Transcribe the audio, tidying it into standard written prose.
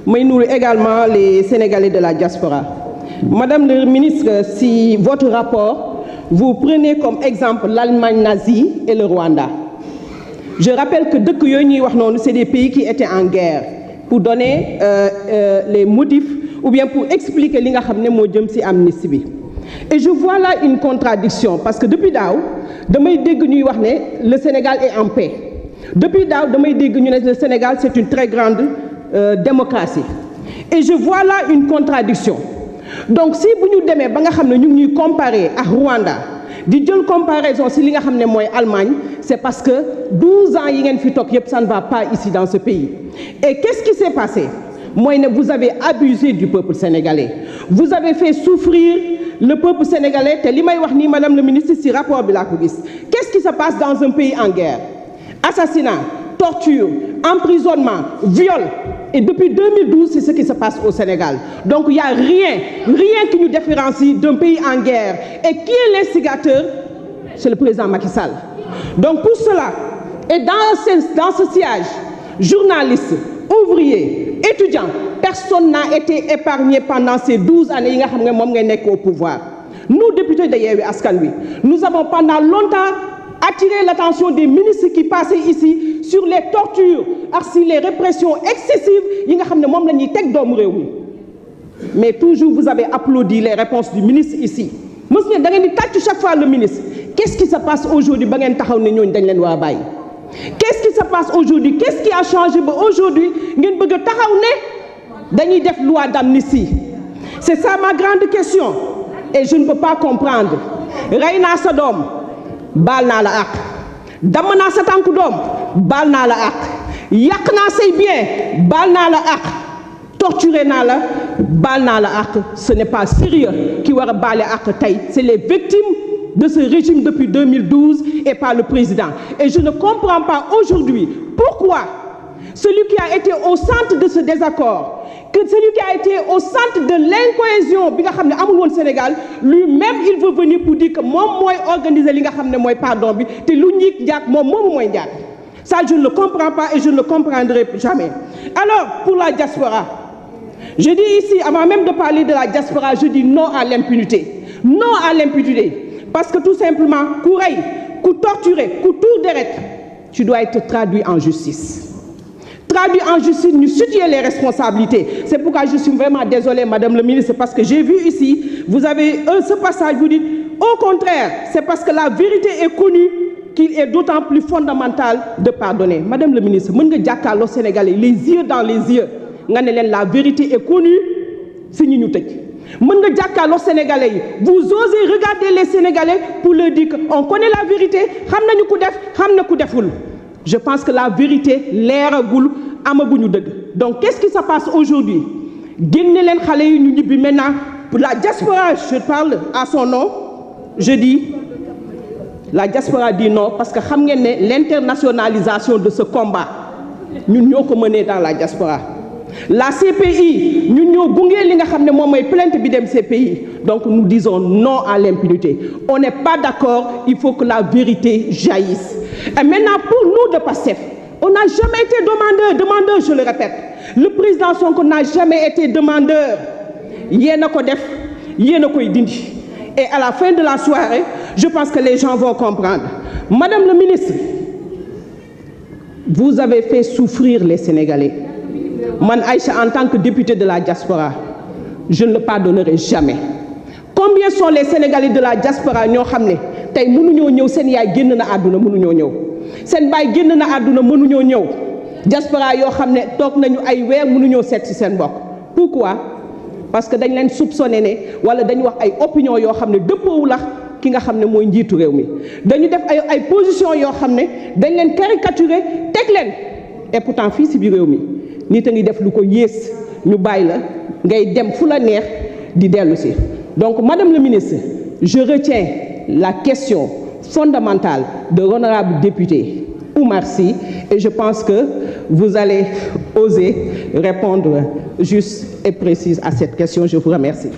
may nuyu également les Sénégalais de la diaspora. Madame le ministre, si votre rapport, vous prenez comme exemple l'Allemagne nazie et le Rwanda. Je rappelle que dëkk yooyu ñuy wax noonu, c'est des pays qui étaient en guerre, pour donner les motifs ou bien pour expliquer li nga xam ne moo jëm ci amnistie bi. Et je vois là une contradiction parce que depuis daaw damay dégg ñuy wax ne le Sénégal est en paix. Depuis daaw damay dégg ñu ne le Sénégal c'est une très grande démocratie. Et je vois là une contradiction. Donc si bu ñu demee ba nga xam ne ñu ngi ñuy comparer ak Rwanda di jël comparaison si li nga xam ne mooy Allemagne, c'est parce que 12 ans yi ngeen fi toog yëpp ça ne va pas ici dans ce pays. Et qu'est-ce qui s'est passé? Mooy ne vous avez abusé du peuple sénégalais. Vous avez fait souffrir le peuple sénégalais. Te li may wax nii madame le ministre si rapport bi laa ko gis. Qu'est-ce qui se passe dans un pays en guerre? Assassinat, torture, emprisonnement, viol. Et depuis 2012, c'est ce qui se passe au Sénégal. Donc il n'y a rien qui nous différencie d'un pays en guerre. Et qui est l'instigateur? C'est le président Macky Sall. Donc pour cela, et dans ce siège, journalistes, ouvriers, étudiants, personne n'a été épargné pendant ces 12 années yi nga xam ne moom ngay nekk au pouvoir. Nous, députés de Yewwi Askan Wi, nous avons pendant longtemps attiré l'attention des ministres qui passaient ici sur les tortures ak sur les répressions excessives yi nga xam ne moom la ñuy teg doomu réew mi. Mais toujours vous avez applaudi les réponses du ministre ici. Mës ne da ngeen di tàcc chaque fois le ministre. Qu'est-ce qui se passe aujourd'hui ba ngeen taxaw ne ñooñu dañ leen war a bàyyi? Qu'est-ce qui se passe aujourd'hui? Qu'est-ce qui a changé ba aujourd'hui ngeen bëgg a taxaw ne dañuy def loi d'amnistie? C'est ça ma grande question. Et je ne peux pas comprendre. Rey naa sa doom, baal naa la àq. Damm naa sa tànku doom, baal naa la àq. Yàq naa say bien, baal naa la àq. Torturé naa la, baal naa la àq. Ce n'est pas sérieux qui war a baale àq tey. C'est les victimes de ce régime depuis 2012 et par le président. Et je ne comprends pas aujourd'hui pourquoi celui qui a été au centre de ce désaccord, que celui qui a été au centre de l'incohésion bi nga xam ne amul woon Sénégal, lui-même il veut venir pour dire que moom mooy organiser li nga xam ne mooy pardon bi te lu ñiik njaak moom moomu mooy njaak. Ça je ne le comprends pas et je ne le comprendrai jamais. Alors pour la diaspora, je dis ici, avant même de parler de la diaspora, je dis non à l'impunité. Non à l'impunité. Parce que tout simplement, ku rey, ku torturer, ku tuur deret, tu dois être traduit en justice. Traduit en justice, nous situer les responsabilités. C'est pourquoi je suis vraiment désolée, Madame le ministre, parce que j'ai vu ici, vous avez ce passage, vous dites, au contraire, c'est parce que la vérité est connue qu'il est d'autant plus fondamental de pardonner. Madame le ministre, mën nga jàkkaarloo Sénégalais les yeux dans les yeux nga ne leen la vérité est connue si ñu tëj. Mën nga jàkkaarloo Sénégalais yi vous osez regarder les Sénégalais pour leur dire qu'on connaît la vérité xam nañu ku def xam na ku deful. Je pense que la vérité leeragul amaguñu dëgg. Donc qu'est-ce qui se passe aujourd'hui? Génne leen xale yi ñu ñibbi maintenant pour la diaspora, je parle à son nom, je dis la diaspora dit non parce que xam ngeen ne l'internationalisation de ce combat ñun ñoo ko mené dans la diaspora. La CPI ñun ñoo gunge li nga xam ne moom mooy plainte bi dem CPI. Donc nous disons non à l'impunité. On n'est pas d'accord, il faut que la vérité jaillisse. Et maintenant pour nous de PASTEF, on n'a jamais été demandeur, je le répète. Le président Sonko n'a jamais été demandeur. Yéen a ko def, yéen a koy dindi. Et à la fin de la soirée, je pense que les gens vont comprendre. Madame le ministre, vous avez fait souffrir les Sénégalais. Man Aïcha, en tant que députée de la diaspora, je ne le pardonnerai jamais. Combien sont les Sénégalais de la diaspora ñoo xam ne tey mënuñoo ñëw seen yaay génn na àdduna mënuñoo ñëw seen baay génn na àdduna mënuñoo ñëw diaspora yoo xam ne toog nañu ay weer mënuñoo seet ci seen mbokk. Pourquoi? Parce que dañ leen soupçonné ne wala dañu wax ay opinion yoo xam ne dëppoowul ak ki nga xam ne mooy njiitu réew mi dañu def ay position yoo xam ne dañ leen caricaturer teg leen et pourtant fii ci biir réew mi nit a ngi def lu ko yées ñu bàyyi la ngay dem fu la neex di dellu ci. Donc Madame le ministre, je retiens la question fondamentale de l'honorable député Oumar Sy et je pense que vous allez oser répondre juste et précise à cette question. Je vous remercie.